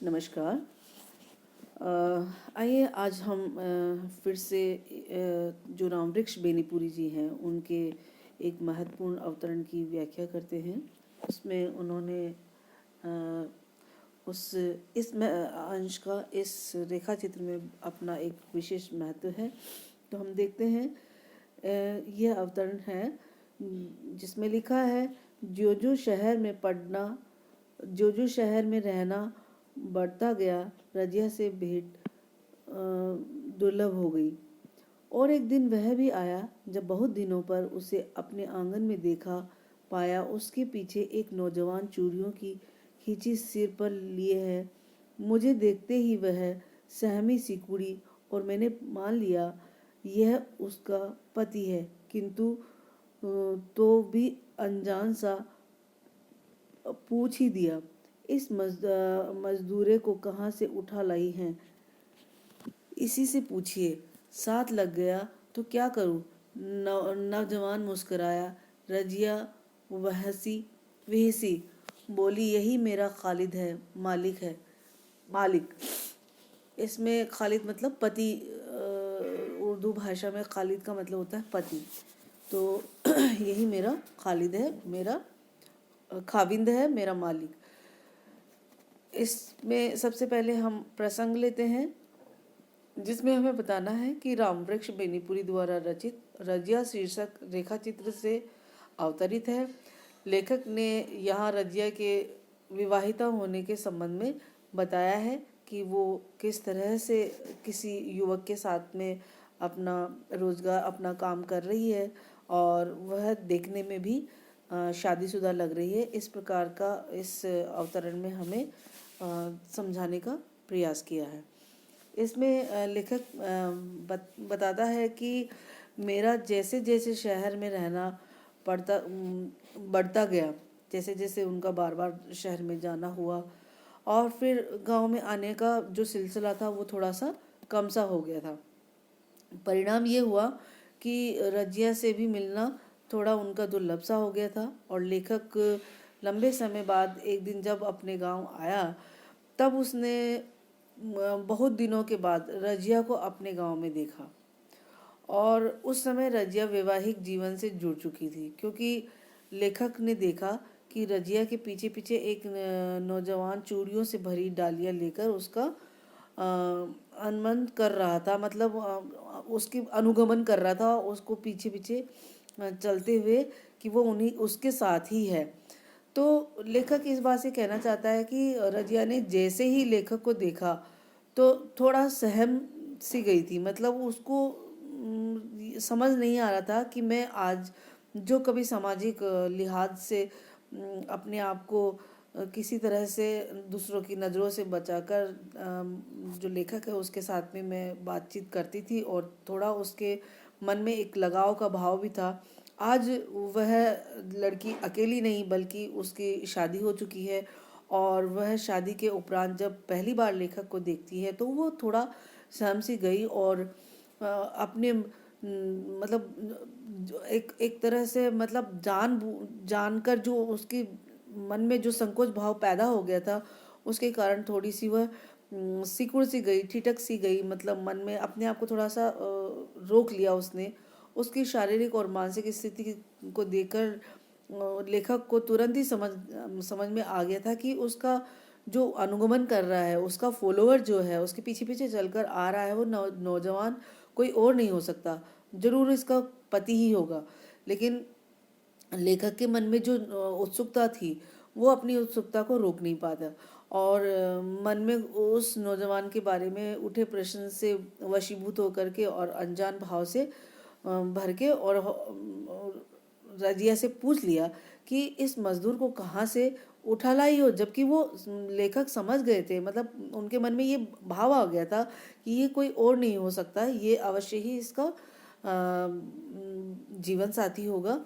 नमस्कार। आइए आज हम फिर से जो रामवृक्ष बेनीपुरी जी हैं उनके एक महत्वपूर्ण अवतरण की व्याख्या करते हैं। उसमें उन्होंने अ, उस इस अंश का इस रेखा चित्र में अपना एक विशेष महत्व है। तो हम देखते हैं यह अवतरण है जिसमें लिखा है, जो जो शहर में पढ़ना, जो जो शहर में रहना बढ़ता गया, रजिया से भेंट दुर्लभ हो गई। और एक दिन वह भी आया जब बहुत दिनों पर उसे अपने आंगन में देखा पाया। उसके पीछे एक नौजवान चूड़ियों की खींची सिर पर लिए है। मुझे देखते ही वह सहमी सी कुड़ी और मैंने मान लिया यह उसका पति है, किंतु तो भी अनजान सा पूछ ही दिया, इस मजदूरे को कहाँ से उठा लाई हैं? इसी से पूछिए। साथ लग गया तो क्या करूं? नौजवान मुस्कुराया। रजिया वहसी वहसी बोली, यही मेरा खालिद है, मालिक है, मालिक। इसमें खालिद मतलब पति, उर्दू भाषा में खालिद का मतलब होता है पति। तो यही मेरा खालिद है, मेरा खाविंद है, मेरा मालिक। इसमें सबसे पहले हम प्रसंग लेते हैं जिसमें हमें बताना है कि रामवृक्ष बेनीपुरी द्वारा रचित रजिया शीर्षक रेखा चित्र से अवतरित है। लेखक ने यहाँ रजिया के विवाहिता होने के संबंध में बताया है कि वो किस तरह से किसी युवक के साथ में अपना रोजगार, अपना काम कर रही है और वह देखने में भी शादीशुदा लग रही है। इस प्रकार का इस अवतरण में हमें समझाने का प्रयास किया है। इसमें लेखक बताता है कि मेरा जैसे जैसे शहर में रहना बढ़ता गया, जैसे जैसे उनका बार बार शहर में जाना हुआ और फिर गांव में आने का जो सिलसिला था वो थोड़ा सा कम सा हो गया था। परिणाम ये हुआ कि रजिया से भी मिलना थोड़ा उनका दुर्लभ सा हो गया था। और लेखक लंबे समय बाद एक दिन जब अपने गांव आया तब उसने बहुत दिनों के बाद रजिया को अपने गांव में देखा। और उस समय रजिया वैवाहिक जीवन से जुड़ चुकी थी, क्योंकि लेखक ने देखा कि रजिया के पीछे पीछे एक नौजवान चूड़ियों से भरी डालियां लेकर उसका अनुगमन कर रहा था, मतलब उसकी अनुगमन कर रहा था, उसको पीछे पीछे चलते हुए कि वो उन्हीं उसके साथ ही है। तो लेखक इस बात से कहना चाहता है कि रजिया ने जैसे ही लेखक को देखा तो थोड़ा सहम सी गई थी, मतलब उसको समझ नहीं आ रहा था कि मैं आज जो कभी सामाजिक लिहाज से अपने आप को किसी तरह से दूसरों की नज़रों से बचाकर जो लेखक है उसके साथ में मैं बातचीत करती थी और थोड़ा उसके मन में एक लगाव का भाव भी था। आज वह लड़की अकेली नहीं बल्कि उसकी शादी हो चुकी है और वह शादी के उपरांत जब पहली बार लेखक को देखती है तो वो थोड़ा सहम सी गई और अपने मतलब एक तरह से मतलब जानकर जो उसके मन में जो संकोच भाव पैदा हो गया था उसके कारण थोड़ी सी वह सिकुड़ सी गई, ठिठक सी गई, मतलब मन में अपने आप को थोड़ा सा रोक लिया उसने। उसकी शारीरिक और मानसिक स्थिति को देखकर लेखक को तुरंत ही समझ में आ गया था कि उसका जो अनुगमन कर रहा है, उसका फॉलोअर जो है, उसके पीछे पीछे चलकर आ रहा है, वो नौजवान कोई और नहीं हो सकता, जरूर इसका पति ही होगा। लेकिन लेखक के मन में जो उत्सुकता थी वो अपनी उत्सुकता को रोक नहीं पाता और मन में उस नौजवान के बारे में उठे प्रश्न से वशीभूत होकर के और अनजान भाव से भर के और रजिया से पूछ लिया कि इस मजदूर को कहाँ से उठा लाई हो। जबकि वो लेखक समझ गए थे, मतलब उनके मन में ये भाव आ गया था कि ये कोई और नहीं हो सकता, ये अवश्य ही इसका जीवन साथी होगा।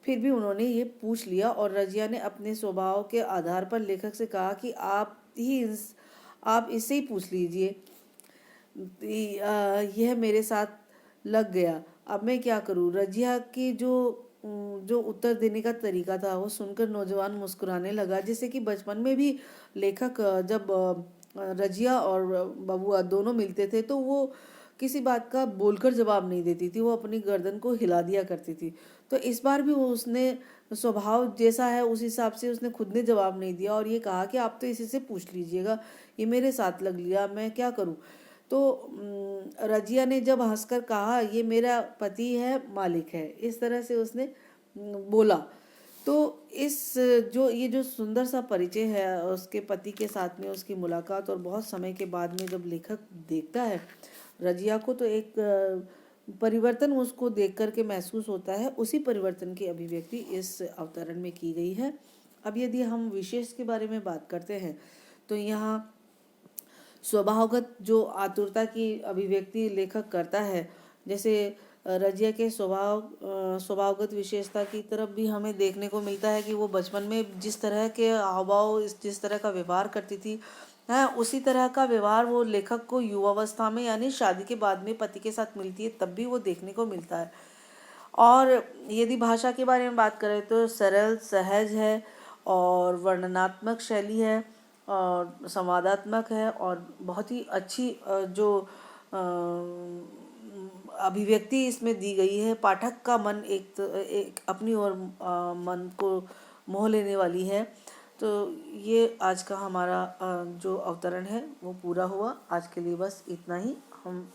फिर भी उन्होंने ये पूछ लिया और रजिया ने अपने स्वभाव के आधार पर लेखक से कहा कि आप इससे ही पूछ लीजिए। यह मेरे साथ लग गया, अब मैं क्या करूं? रजिया की जो उत्तर देने का तरीका था वो सुनकर नौजवान मुस्कुराने लगा, जैसे कि बचपन में भी लेखक जब रजिया और बबुआ दोनों मिलते थे तो वो किसी बात का बोलकर जवाब नहीं देती थी, वो अपनी गर्दन को हिला दिया करती थी। तो इस बार भी वो उसने स्वभाव जैसा है उस हिसाब से उसने खुद ने जवाब नहीं दिया और ये कहा कि आप तो इसी से पूछ लीजिएगा, ये मेरे साथ लग लिया, मैं क्या करूं। तो रजिया ने जब हंसकर कहा ये मेरा पति है, मालिक है, इस तरह से उसने बोला। तो इस जो ये जो सुंदर सा परिचय है उसके पति के साथ में, उसकी मुलाकात और बहुत समय के बाद में जब लेखक देखता है रजिया को, तो एक परिवर्तन उसको देख कर के महसूस होता है। उसी परिवर्तन की अभिव्यक्ति इस अवतरण में की गई है। अब यदि हम विशेष के बारे में बात करते हैं तो यहाँ स्वभावगत जो आतुरता की अभिव्यक्ति लेखक करता है, जैसे रजिया के स्वभावगत विशेषता की तरफ भी हमें देखने को मिलता है कि वो बचपन में जिस तरह के हाव भाव, जिस तरह का व्यवहार करती थी, है उसी तरह का व्यवहार वो लेखक को युवावस्था में यानी शादी के बाद में पति के साथ मिलती है तब भी वो देखने को मिलता है। और यदि भाषा के बारे में बात करें तो सरल सहज है और वर्णनात्मक शैली है और संवादात्मक है और बहुत ही अच्छी जो अभिव्यक्ति इसमें दी गई है। पाठक का मन एक अपनी ओर मन को मोह लेने वाली है। तो ये आज का हमारा जो अवतरण है वो पूरा हुआ। आज के लिए बस इतना ही। हम